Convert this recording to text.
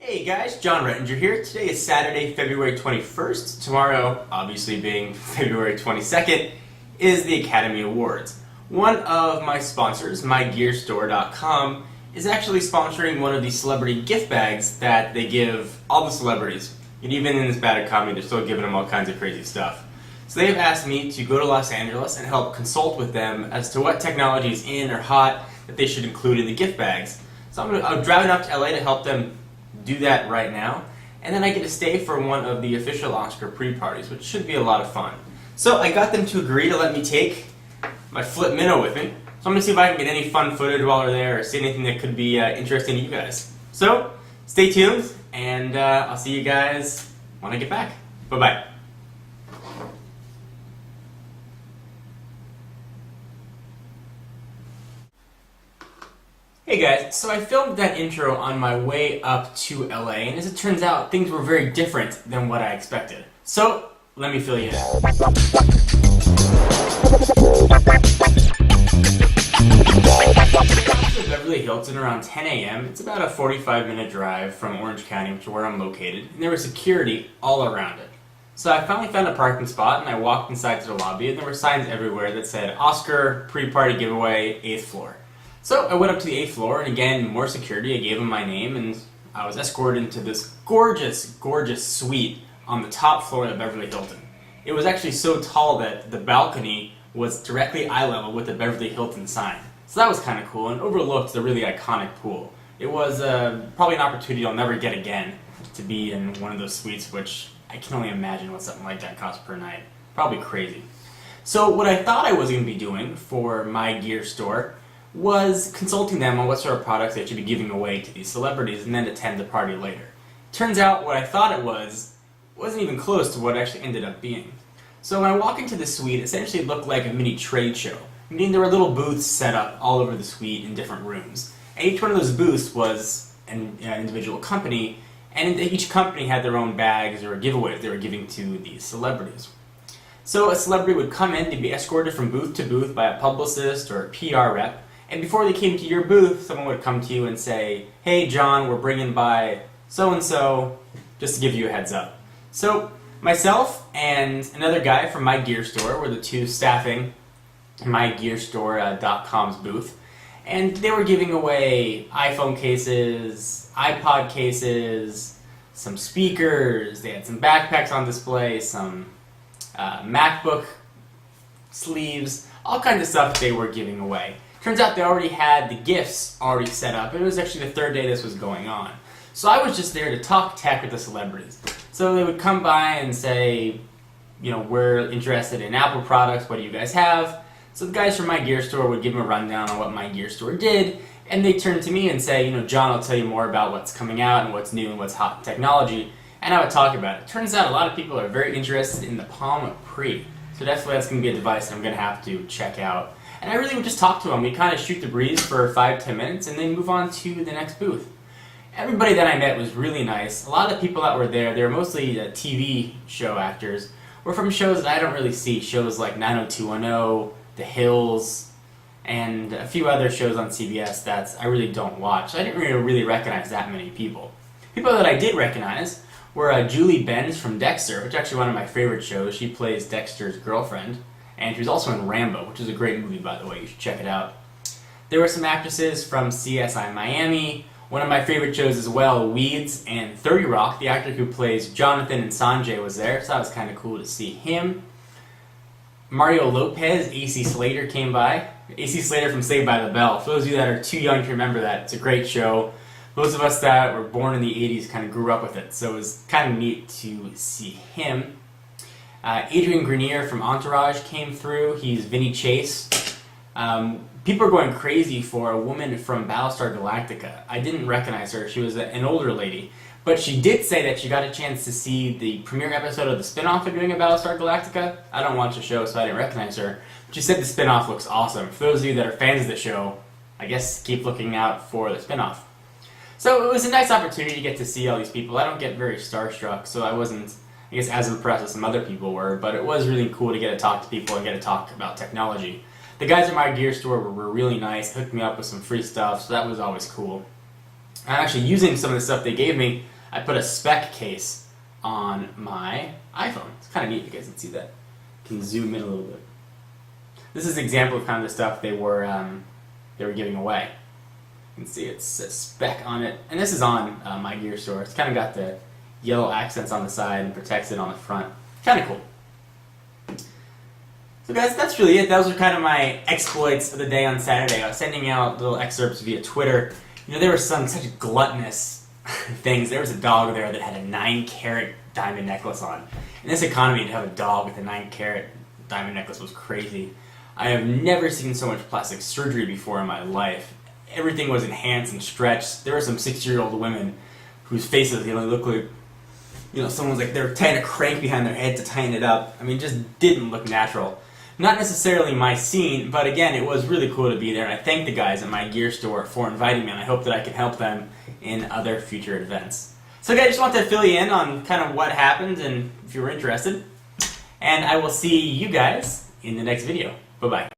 Hey guys, John Rettinger here. Today is Saturday, February 21st. Tomorrow, obviously being February 22nd, is the Academy Awards. One of my sponsors, MyGearStore.com, is actually sponsoring one of the celebrity gift bags that they give all the celebrities. And even in this bad economy, they're still giving them all kinds of crazy stuff. So they've asked me to go to Los Angeles and help consult with them as to what technology is in or hot that they should include in the gift bags. So I'm driving up to LA to help them do that right now, and then I get to stay for one of the official Oscar pre-parties, which should be a lot of fun. So I got them to agree to let me take my Flip Minnow with me, so I'm going to see if I can get any fun footage while we're there, or see anything that could be interesting to you guys. So, stay tuned, and I'll see you guys when I get back. Bye-bye. Hey guys, so I filmed that intro on my way up to LA, and as it turns out, things were very different than what I expected. So, let me fill you in. To Beverly Hilton around 10 a.m. It's about a 45-minute drive from Orange County, which is where I'm located, and there was security all around it. So I finally found a parking spot, and I walked inside to the lobby, and there were signs everywhere that said, Oscar pre-party giveaway, 8th floor. So I went up to the 8th floor, and again, more security. I gave them my name, and I was escorted into this gorgeous, gorgeous suite on the top floor of Beverly Hilton. It was actually so tall that the balcony was directly eye level with the Beverly Hilton sign. So that was kind of cool, and overlooked the really iconic pool. It was probably an opportunity I'll never get again, to be in one of those suites, which I can only imagine what something like that costs per night. Probably crazy. So what I thought I was going to be doing for my gear store was consulting them on what sort of products they should be giving away to these celebrities and then attend the party later. Turns out what I thought it wasn't even close to what it actually ended up being. So when I walk into the suite, it essentially looked like a mini trade show. Meaning there were little booths set up all over the suite in different rooms. And each one of those booths was an individual company, and each company had their own bags or giveaways they were giving to these celebrities. So a celebrity would come in to be escorted from booth to booth by a publicist or a PR rep. And before they came to your booth, someone would come to you and say, hey John, we're bringing by so-and-so, just to give you a heads up. So myself and another guy from My Gear Store were the two staffing MyGearStore.com's booth. And they were giving away iPhone cases, iPod cases, some speakers, they had some backpacks on display, some MacBook sleeves, all kinds of stuff they were giving away. Turns out they already had the gifts already set up. It was actually the third day this was going on. So I was just there to talk tech with the celebrities. So they would come by and say, we're interested in Apple products, what do you guys have? So the guys from My Gear Store would give them a rundown on what My Gear Store did, and they turn to me and say, John, I'll tell you more about what's coming out and what's new and what's hot in technology, and I would talk about it. Turns out a lot of people are very interested in the Palm Pre, so definitely that's going to be a device that I'm going to have to check out. And I really would just talk to them. We'd kind of shoot the breeze for 5-10 minutes and then move on to the next booth. Everybody that I met was really nice. A lot of people that were there, they were mostly TV show actors, were from shows that I don't really see. Shows like 90210, The Hills, and a few other shows on CBS that I really don't watch. So I didn't really recognize that many people. People that I did recognize were Julie Benz from Dexter, which is actually one of my favorite shows. She plays Dexter's girlfriend. And she was also in Rambo, which is a great movie, by the way. You should check it out. There were some actresses from CSI Miami, one of my favorite shows as well, Weeds, and 30 Rock. The actor who plays Jonathan and Sanjay was there, so that was kind of cool to see him. Mario Lopez, AC Slater came by. AC Slater from Saved by the Bell. For those of you that are too young to remember that, it's a great show. Those of us that were born in the 80s kind of grew up with it, so it was kind of neat to see him. Adrian Grenier from Entourage came through. He's Vinny Chase. People are going crazy for a woman from Battlestar Galactica. I didn't recognize her. She was an older lady. But she did say that she got a chance to see the premiere episode of the spin-off of doing a Battlestar Galactica. I don't watch the show, so I didn't recognize her. But she said the spin-off looks awesome. For those of you that are fans of the show, I guess keep looking out for the spin-off. So it was a nice opportunity to get to see all these people. I don't get very starstruck, so I wasn't as impressed as some other people were, but it was really cool to get to talk to people and get to talk about technology. The guys at My Gear Store were really nice, hooked me up with some free stuff, so that was always cool. I'm actually using some of the stuff they gave me. I put a spec case on my iPhone. It's kind of neat. You guys can see that. You can zoom in a little bit. This is an example of kind of the stuff they were giving away. You can see it's a spec on it, and this is on my gear store. It's kind of got the yellow accents on the side and protects it on the front. Kind of cool. So guys, that's really it. Those are kind of my exploits of the day on Saturday. I was sending out little excerpts via Twitter. You know, there were some such gluttonous things. There was a dog there that had a 9-carat diamond necklace on. In this economy, to have a dog with a 9-carat diamond necklace was crazy. I have never seen so much plastic surgery before in my life. Everything was enhanced and stretched. There were some 60-year-old women whose faces, looked like, someone's like they were tying a crank behind their head to tighten it up. I mean, just didn't look natural. Not necessarily my scene, but again, it was really cool to be there, and I thank the guys at my gear store for inviting me, and I hope that I can help them in other future events. So guys, I just want to fill you in on kind of what happened, and if you were interested, and I will see you guys in the next video. Bye-bye.